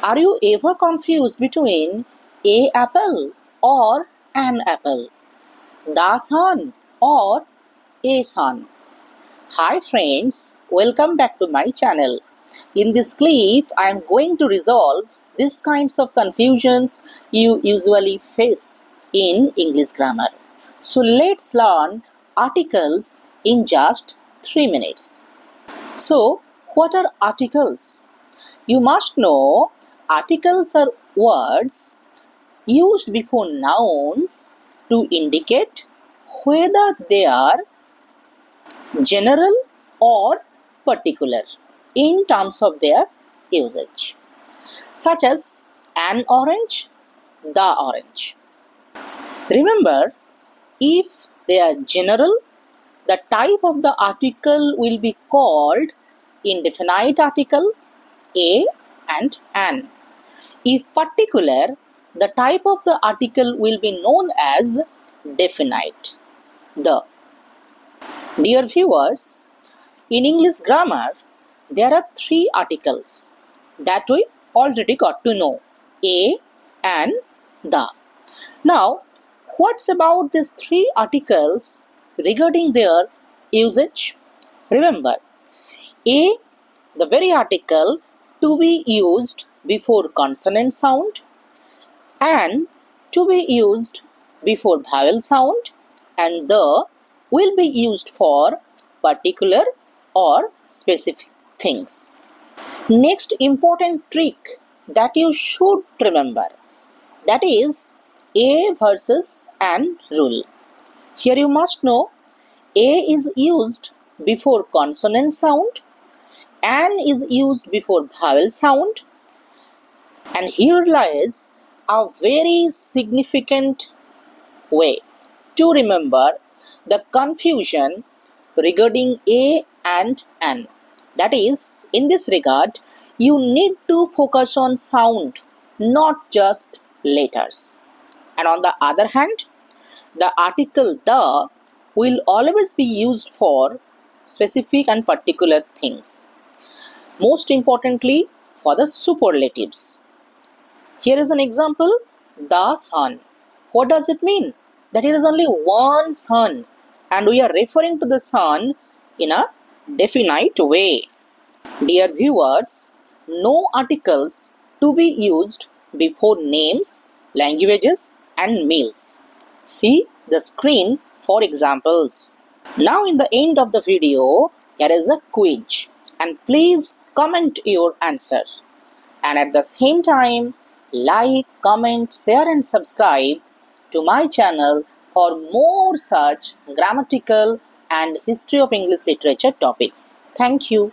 Are you ever confused between a apple or an apple? The sun or a sun? Hi friends, welcome back to my channel. In this clip, I am going to resolve these kinds of confusions you usually face in English grammar. So let's learn articles in just 3 minutes. So, what are articles? You must know articles are words used before nouns to indicate whether they are general or particular in terms of their usage, such as an orange, the orange. Remember, if they are general, the type of the article will be called indefinite article a and an. If particular, the type of the article will be known as definite, the. Dear viewers, in English grammar, there are 3 articles that we already got to know, a and the. Now, what's about these 3 articles regarding their usage? Remember, a, the very article to be used before consonant sound, and to be used before vowel sound, and the will be used for particular or specific things. Next important trick that you should remember, that is a versus an rule. Here you must know a is used before consonant sound, an is used before vowel sound, and here lies a very significant way to remember the confusion regarding a and an. That is, in this regard, you need to focus on sound, not just letters. And on the other hand, the article the will always be used for specific and particular things. Most importantly, for the superlatives. Here is an example, the sun. What does it mean? That there is only one sun and we are referring to the sun in a definite way. Dear viewers, no articles to be used before names, languages and meals. See the screen for examples. Now in the end of the video, here is a quiz and please comment your answer. And at the same time, like, comment, share and subscribe to my channel for more such grammatical and history of English literature topics. Thank you.